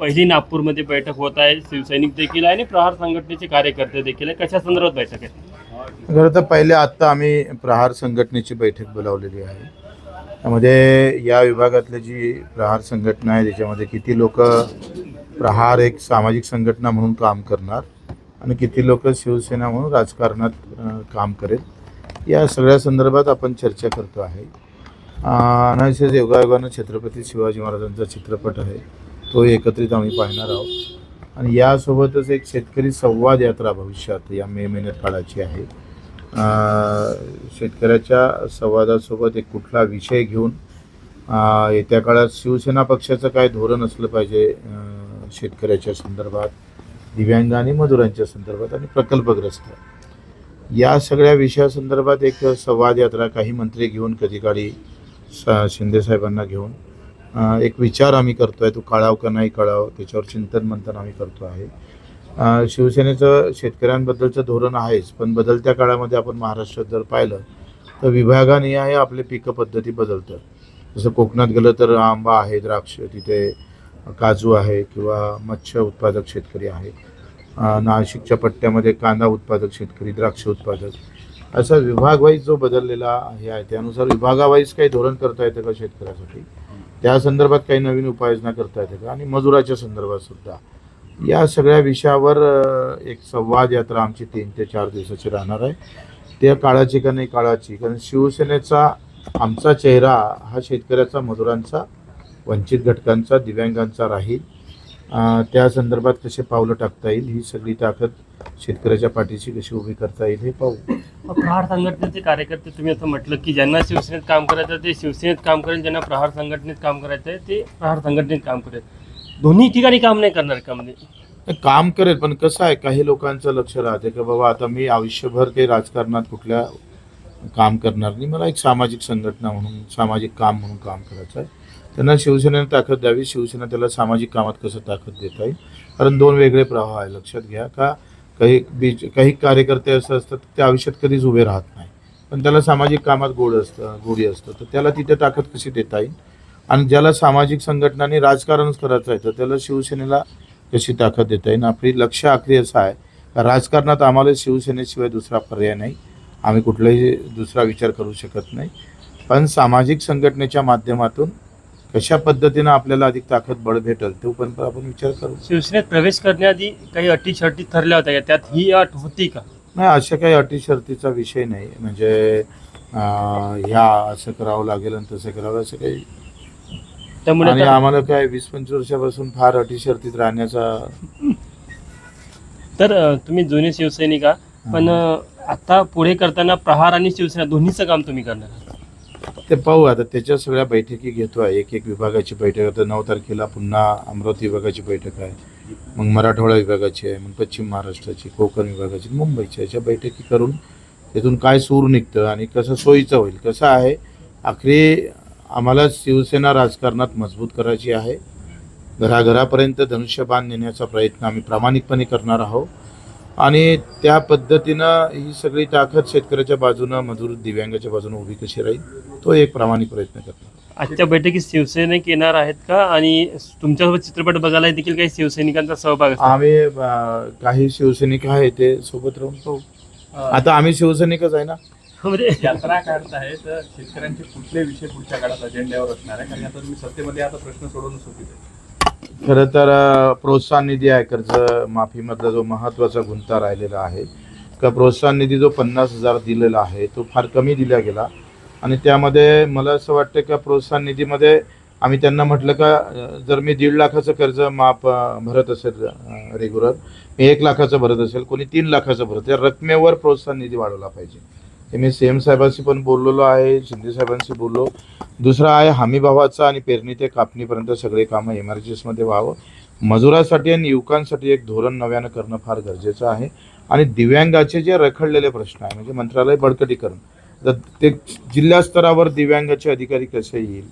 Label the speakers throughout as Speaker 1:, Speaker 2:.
Speaker 1: पहिली नागपूरमध्ये बैठक होत आहे, शिवसैनिक देखील आहे आणि प्रहार संघटनेचे कार्यकर्ते देखील आहे. कशा संदर्भात बैठक आहे?
Speaker 2: खरं तर पहिले आत्ता आम्ही प्रहार संघटनेची बैठक बोलावलेली आहे. त्यामध्ये या विभागातली जी प्रहार संघटना आहे त्याच्यामध्ये किती लोक प्रहार एक सामाजिक संघटना म्हणून काम करणार आणि किती लोक शिवसेना म्हणून राजकारणात काम करेल, या सगळ्या संदर्भात आपण चर्चा करतो आहे. अनायसेच योगायोगानं छत्रपती शिवाजी महाराजांचा चित्रपट आहे, तो एकत्रित आम्ही पाहणार आहोत. आणि यासोबतच एक शेतकरी संवाद यात्रा भविष्यात या मे महिन्यात काढायची आहे. शेतकऱ्याच्या संवादासोबत एक कुठला विषय घेऊन येत्या काळात शिवसेना पक्षाचं काय धोरण असलं पाहिजे शेतकऱ्याच्या संदर्भात, दिव्यांग आणि मजुरांच्या संदर्भात आणि प्रकल्पग्रस्त, या सगळ्या विषयासंदर्भात एक संवाद यात्रा काही मंत्री घेऊन, कधी काळी शिंदेसाहेबांना घेऊन एक विचार आम्ही करतो आहे. तो कळाव का नाही कळाव त्याच्यावर चिंतन मंथन आम्ही करतो आहे. शिवसेनेचं शेतकऱ्यांबद्दलचं धोरण आहेच, पण बदलत्या काळामध्ये आपण महाराष्ट्रात जर पाहिलं तर विभागानिहाय आपले पिकं पद्धती बदलतात. जसं कोकणात गेलं तर आंबा आहे, द्राक्ष, तिथे काजू आहे किंवा मत्स्य उत्पादक शेतकरी आहे. नाशिकच्या पट्ट्यामध्ये कांदा उत्पादक शेतकरी, द्राक्ष उत्पादक, असा विभागवाईज जो बदललेला हे आहे त्यानुसार विभागावाईज काही धोरण करता येतं का शेतकऱ्यासाठी, त्या संदर्भात काही नवीन उपाययोजना करता येते का, आणि मजुराच्या संदर्भात सुद्धा, या सगळ्या विषयावर एक संवाद यात्रा आमची 3 ते 4 दिवसाची राहणार आहे. त्या काळाची का नाही काळाची, कारण शिवसेनेचा आमचा चेहरा हा शेतकऱ्याचा, मजुरांचा, वंचित घटकांचा, दिव्यांगांचा राहील. त्या संदर्भात कसे पावलं टाकता येईल, ही सगळी ताकद शेतकऱ्याच्या पाठीशी कशी उभी करता येईल हे पाहू.
Speaker 1: प्रहार संघटनेचे कार्यकर्ते, तुम्ही असं म्हटलं की ज्यांना शिवसेनेत काम करायचं ते शिवसेनेत काम करेल, ज्यांना प्रहार संघटनेत काम करायचं आहे ते प्रहार संघटनेत काम करेल. दोन्ही ठिकाणी काम नाही करणार का? म्हणजे
Speaker 2: काम करेल, पण कसं आहे, काही लोकांचं लक्ष राहते की बाबा आता मी आयुष्यभर काही राजकारणात कुठल्या काम करणार नाही, मला एक सामाजिक संघटना म्हणून, सामाजिक काम म्हणून काम करायचं आहे. त्यांना शिवसेनेने ताकद द्यावी, शिवसेना त्याला सामाजिक कामात कसं ताकद देता येईल, कारण 2 वेगळे प्रवाह आहे. लक्षात घ्या का काही कार्यकर्ते असं असतात ते आयुष्यात कधीच उभे राहत नाही, पण त्याला सामाजिक कामात गोडी असतं, तर त्याला तिथे ताकद कशी देता येईल. आणि ज्याला सामाजिक संघटनांनी राजकारणच करायचं आहे तर त्याला शिवसेनेला कशी ताकद देता येईल. आपली लक्ष आखरी असं आहे का राजकारणात आम्हाला शिवसेनेशिवाय दुसरा पर्याय नाही, आम्ही कुठलाही दुसरा विचार करू शकत नाही, पण सामाजिक संघटनेच्या माध्यमातून कशा पद्धतीनं आपल्याला अधिक ताकद बळ भेटेल तो पण आपण विचार करू.
Speaker 1: शिवसेनेत प्रवेश करण्याआधी काही अटी शर्ती ठरल्या होत्या का? त्यात ही अट होती का?
Speaker 2: नाही, अशा काही अटी शर्तीचा विषय नाही. म्हणजे ह्या असं करावं लागेल आणि तसं करावं असं काही.
Speaker 1: त्यामुळे
Speaker 2: आणि आम्हाला काय 20-25 वर्षापासून फार अटी शर्तीत राहण्याचा.
Speaker 1: तर तुम्ही जुने शिवसैनिक आहात, पण आता पुढे करताना प्रहार आणि शिवसेना दोन्हीचं काम तुम्ही करणार आहात.
Speaker 2: ते पाहू. आता त्याच्या सगळ्या बैठकी घेतो आहे, एक विभागाची बैठक. आता 9 तारखेला पुन्हा अमरावती विभागाची बैठक आहे, मग मराठवाडा विभागाची आहे, मग पश्चिम महाराष्ट्राची, कोकण विभागाची, मुंबईची, अशा बैठकी करून त्यातून काय सूर निघतं आणि कसं सोयीचं होईल. कसं आहे, आखरी आम्हाला शिवसेना राजकारणात मजबूत करायची आहे. घराघरापर्यंत धनुष्यबाण नेण्याचा प्रयत्न आम्ही प्रामाणिकपणे करणार आहोत आणि त्या पद्धतीनं ही सगळी ताकद शेतकऱ्याच्या बाजूनं, मजूर दिव्यांगाच्या बाजूनं उभी कशी राहील, तो एक प्रामाणिक प्रयत्न करणार.
Speaker 1: आजच्या बैठकीत शिवसैनिक येणार आहेत का? आणि तुमच्यासोबत चित्रपट बघायला देखील काही शिवसैनिकांचा सहभाग असतो?
Speaker 2: आम्ही काही शिवसैनिक आहे ते सोबत राहून पाहू. आता आम्ही शिवसैनिकच आहे ना.
Speaker 1: म्हणजे
Speaker 3: यात्रा काढत आहे तर शेतकऱ्यांचे कुठले विषय पुढच्या काळात अजेंड्यावर असणार आहे? कारण आता तुम्ही सत्तेमध्ये आता प्रश्न सोडवणं सोपीच आहे.
Speaker 2: खरं तर प्रोत्साहन निधी आहे, कर्ज माफीमधला जो महत्त्वाचा गुंता राहिलेला आहे का, प्रोत्साहन निधी जो 50,000 दिलेला आहे तो फार कमी दिला गेला. आणि त्यामध्ये मला असं वाटतं का प्रोत्साहन निधीमध्ये आम्ही त्यांना म्हटलं का जर मी 1.5 लाखाचं कर्ज माफ भरत असेल रेग्युलर, मी 1 लाखाचं भरत असेल, कोणी 3 लाखाचं भरत, त्या रकमेवर प्रोत्साहन निधी वाढवला पाहिजे. हे मी CM साहेबांशी पण बोललेलो आहे, शिंदे साहेबांशी बोललो. दुसरा आहे हमीभावाचा आणि पेरणी ते कापणीपर्यंत सगळे कामं MRGSमध्ये व्हावं. मजुरासाठी आणि युवकांसाठी एक धोरण नव्यानं करणं फार गरजेचं आहे. आणि दिव्यांगाचे जे रखडलेले प्रश्न आहे, म्हणजे मंत्रालय बळकटीकरण, तर ते जिल्हा स्तरावर दिव्यांगाचे अधिकारी कसे येईल.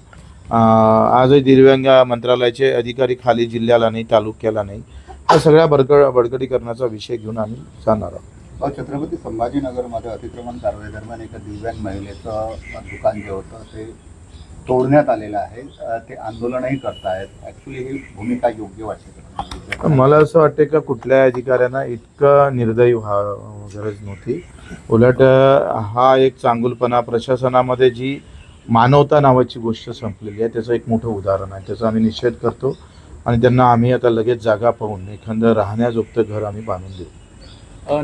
Speaker 2: आजही दिव्यांग मंत्रालयाचे अधिकारी खाली जिल्ह्याला नाही, तालुक्याला नाही, हा सगळ्या बळकटीकरणाचा विषय घेऊन आम्ही जाणार आहोत.
Speaker 4: छत्रपती संभाजीनगरमध्ये अतिक्रमण कारवाई दरम्यान एका दिव्यांग महिलेचं दुकान जे होतं ते तोडण्यात आलेलं आहे, ते आंदोलनही करतायत. ॲक्च्युली ही भूमिका योग्य वाटते का?
Speaker 2: मला असं वाटतं का कुठल्याही अधिकाऱ्यांना इतकं निर्दयी व्हावं गरज नव्हती. उलट हा एक चांगुलपणा प्रशासनामध्ये जी मानवता नावाची गोष्ट संपलेली आहे त्याचं एक मोठं उदाहरण आहे. त्याचा आम्ही निषेध करतो आणि त्यांना आम्ही आता लगेच जागा पाहून एखादं राहण्याजोगतं घर आम्ही बांधून देऊ.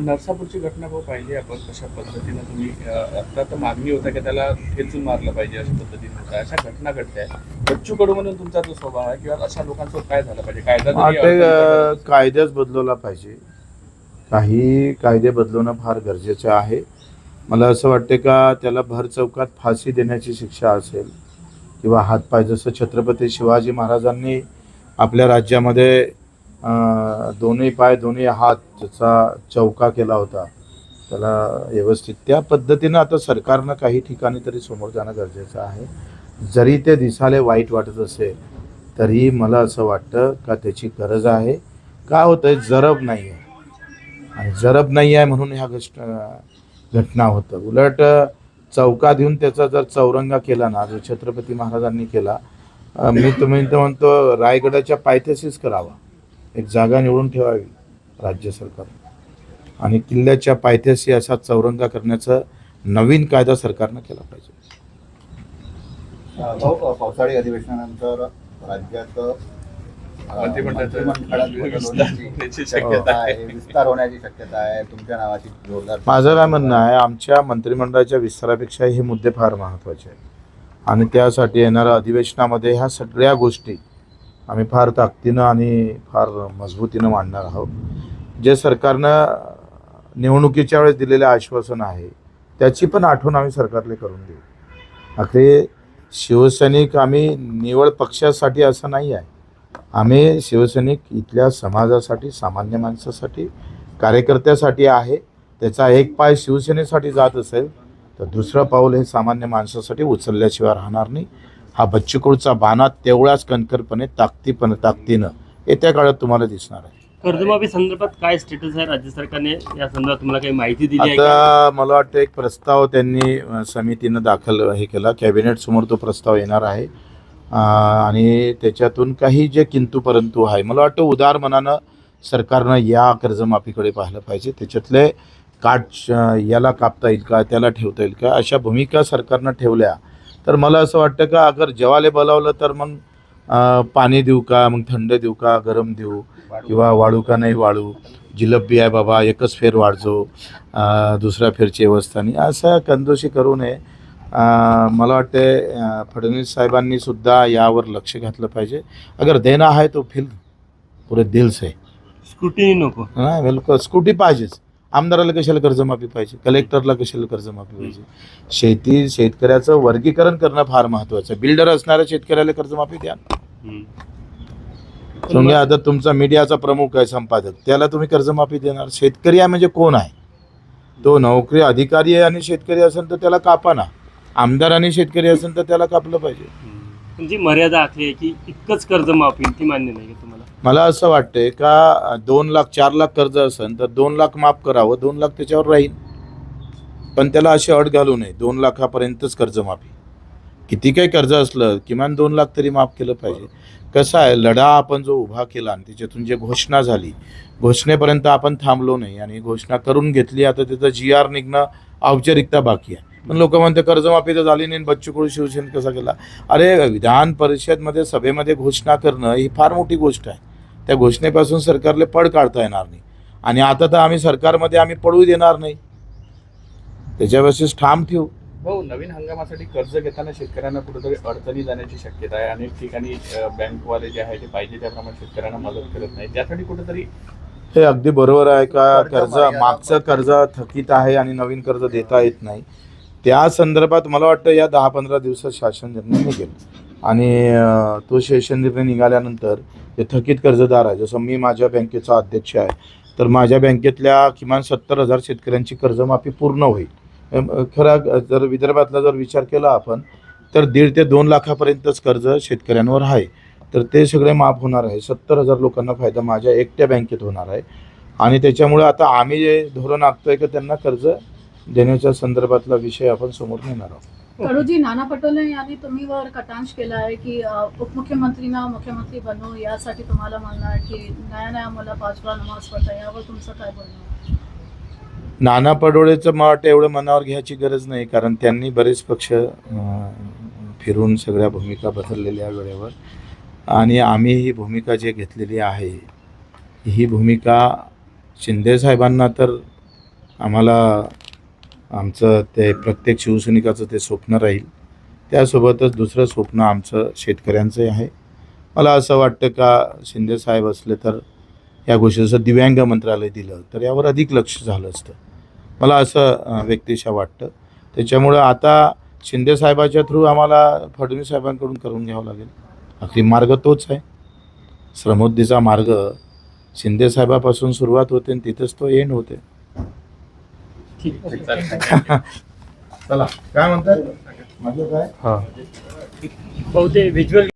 Speaker 3: नरसापूरची घटना भाऊ पाहिली आपण कशा पद्धतीनं तुम्ही आता तर मागणी होता की त्याला ठेचून मारलं पाहिजे अशा पद्धतीने होता. अशा घटना घडत्या. बच्चू कडू म्हणून तुमचा जो स्वभाव आहे किंवा अशा लोकांसोबत काय झालं पाहिजे? कायदा तरी
Speaker 2: ते कायद्याच बदलवला पाहिजे. काही कायदे बदलवणं फार गरजेचं आहे. मला असं वाटते का त्याला भर चौकात फाशी देण्याची शिक्षा असेल किंवा हातपाय, जसं छत्रपती शिवाजी महाराजांनी आपल्या राज्यामध्ये दोन्ही पाय दोन्ही हात ज्याचा चौका केला होता त्याला व्यवस्थित त्या पद्धतीनं आता सरकारनं काही ठिकाणी तरी समोर जाणं गरजेचं आहे. जरी ते दिसायला वाईट वाटत असेल तरी मला असं वाटतं का त्याची गरज आहे. का होतं आहे, जरब नाही आहे आणि जरब नाही आहे म्हणून ह्या घटना होतं. उलट चौकात येऊन त्याचा जर चौरंगा केला ना, जो छत्रपती महाराजांनी केला, मी तर म्हणतो रायगडाच्या पायथ्याशीच करावा. एक जागा निवडून ठेवावी राज्य सरकार आणि किल्ल्याच्या पायथ्याशी असा चौरंगा करण्याचा नवीन कायदा सरकारनं केला पाहिजे.
Speaker 4: पावसाळी अधिवेशनानंतर राज्यात
Speaker 3: मंत्रिमंडळात
Speaker 4: शक्यता आहे, विस्तार होण्याची शक्यता आहे. तुमच्या नावाची जोरदार.
Speaker 2: माझं काय म्हणणं आहे, आमच्या मंत्रिमंडळाच्या विस्तारापेक्षा हे मुद्दे फार महत्त्वाचे आहेत आणि त्यासाठी येणाऱ्या अधिवेशनामध्ये ह्या सगळ्या गोष्टी आम्ही फार ताकदीनं आणि फार मजबूतीनं मांडणार आहोत. जे सरकारनं निवडणुकीच्या वेळेस दिलेले आश्वासन आहे त्याची पण आठवण आम्ही सरकारला करून देऊ. अखेर शिवसैनिक आम्ही निवड पक्षासाठी असं नाही आहे. आम्ही शिवसैनिक इथल्या समाजासाठी, सामान्य माणसासाठी, कार्यकर्त्यासाठी आहे. त्याचा एक पाय शिवसेनेसाठी जात असेल तर दुसरं पाऊल हे सामान्य माणसासाठी उचलल्याशिवाय राहणार नाही. हा बच्चू कडूचा बाणा तेवढ्याच कणखरपणे ताकदीनं येत्या काळात तुम्हाला दिसणार आहे.
Speaker 1: कर्जमाफी संदर्भात काय स्टेटस आहे? राज्य सरकारने या संदर्भात तुम्हाला काही माहिती दिली आहे का?
Speaker 2: आता मला वाटतं एक प्रस्ताव त्यांनी समितीनं दाखल केला. कॅबिनेट समोर तो प्रस्ताव येणार आहे आणि त्याच्यातून काही जे किंतु परंतु आहे, मला वाटतं उदार मनानं सरकारनं या कर्जमाफीकडे पाहिलं पाहिजे. त्याच्यातले काट याला कापता येईल का, त्याला ठेवता येईल का, अशा भूमिका सरकारनं ठेवल्या तर मला असं वाटतं का अगर जेवायला बोलावलं तर मग पाणी देऊ का, मग थंड देऊ का, गरम देऊ, किंवा वाळू का नाही वाळू, जिलबी आहे बाबा एकच फेर वाढजो, दुसऱ्या फेरची व्यवस्था नाही, असं कंजूसी करू नये. मला वाटते फडणवीस साहेबांनी सुद्धा यावर लक्ष घातलं पाहिजे. अगर देना आहे तो फिर पुरे दिल से,
Speaker 1: स्क्रुटिनी नको.
Speaker 2: नाही बिलकुल स्कूटी पाहिजेच. आमदाराला कशाला कर्जमाफी पाहिजे, कलेक्टरला कशाला कर्जमाफी पाहिजे. शेतकऱ्याचं वर्गीकरण करणं फार महत्त्वाचं आहे. बिल्डर असणाऱ्या शेतकऱ्याला कर्जमाफी द्या. तुम्ही आता तुमचा मीडियाचा प्रमुख आहे, संपादक, त्याला तुम्ही कर्जमाफी देणार. शेतकरी आहे म्हणजे कोण आहे? तो नोकरी अधिकारी आहे आणि शेतकरी असेल तर त्याला कापा ना. आमदार आणि शेतकरी असेल तर त्याला कापलं पाहिजे.
Speaker 1: पण जी मर्यादा आखली आहे की इतकंच कर्जमाफी, ती मान्य नाही का तुम्हाला?
Speaker 2: मला असं वाटतंय का 2 लाख 4 लाख कर्ज असेल तर 2 लाख माफ करावं, 2 लाख त्याच्यावर राहील. पण त्याला अशी अट घालू नये 2 लाखापर्यंतच कर्जमाफी. किती काही कर्ज असलं किमान 2 लाख तरी माफ केलं पाहिजे. कसं आहे, लढा आपण जो उभा केला आणि त्याच्यातून जे घोषणा झाली, घोषणेपर्यंत आपण थांबलो नाही आणि घोषणा करून घेतली. आता त्याचं GR निघणं औपचारिकता बाकी आहे. पण लोक म्हणते कर्जमाफी तर झाली नाही, बच्चू कडू शिवसेना कसा केला. अरे विधान परिषदमध्ये सभेमध्ये घोषणा करणं ही फार मोठी गोष्ट आहे. त्या घोषणेपासून सरकारला पड काढता येणार नाही आणि आता तर आम्ही सरकारमध्ये आम्ही पडू देणार नाही. त्याच्यावरच ठाम ठेवू.
Speaker 3: भाऊ, नवीन हंगामासाठी कर्ज घेताना शेतकऱ्यांना कुठेतरी अडचणी जाण्याची शक्यता आहे. अनेक ठिकाणी बँकवाले जे आहे ते पाहिजे त्याप्रमाणे शेतकऱ्यांना मदत करत नाही. त्यासाठी कुठेतरी
Speaker 2: हे अगदी बरोबर आहे का कर्ज मागचं कर्ज थकीत आहे आणि नवीन कर्ज देता येत नाही. त्या संदर्भात मला वाटतं या 10-15 दिवसात शासन निर्णय निघेल आणि तो शासन निर्णय निघाल्यानंतर जे थकीत कर्जदार आहे, जसं मी माझ्या बँकेचा अध्यक्ष आहे तर माझ्या बँकेतल्या किमान 70,000 शेतकऱ्यांची कर्जमाफी पूर्ण होईल. खरा जर विदर्भातला जर विचार केला आपण तर 1.5 ते 2 लाखापर्यंतच कर्ज शेतकऱ्यांवर आहे. तर ते सगळे माफ होणार आहे. 70,000 लोकांना फायदा माझ्या एकट्या बँकेत होणार आहे आणि त्याच्यामुळे आता आम्ही जे धोरण आखतोय की त्यांना कर्ज देण्याच्या संदर्भातला विषय आपण समोर नेणार आहोत.
Speaker 5: कडूजी, नाना पटोले यांनी तुम्ही वर कटाक्ष केला आहे की उपमुख्यमंत्रींना मुख्यमंत्री बनवू, यासाठी तुम्हाला म्हणणं आहे की नया मला 5 वेळा नमाज पडता, यावर तुमचं काय बोलणं आहे?
Speaker 2: नाना पटोलेचं मत एवढं मनावर घ्यायची गरज नाही, कारण त्यांनी बरेच पक्ष फिरून सगळ्या भूमिका बदललेल्या वेळेवर, आणि आम्ही ही भूमिका जी घेतलेली आहे ही भूमिका शिंदेसाहेबांना तर आम्हाला आमचं ते प्रत्येक शिवसैनिकाचं ते स्वप्न राहील, त्यासोबतच दुसरं स्वप्न आमचं शेतकऱ्यांचं आहे. मला असं वाटतं का शिंदेसाहेब असले तर या गोष्टीचं दिव्यांग मंत्रालय दिलं तर यावर अधिक लक्ष झालं असतं, मला असं व्यक्तिशः वाटतं. त्याच्यामुळं आता शिंदेसाहेबाच्या थ्रू आम्हाला फडणवीस साहेबांकडून करून घ्यावं लागेल. अगदी मार्ग तोच आहे, श्रमोद्धीचा मार्ग शिंदेसाहेबापासून सुरुवात होते आणि तिथंच तो एंड होते. चला, काय म्हणतात माझं काय
Speaker 1: हां, बहुते व्हिज्युअल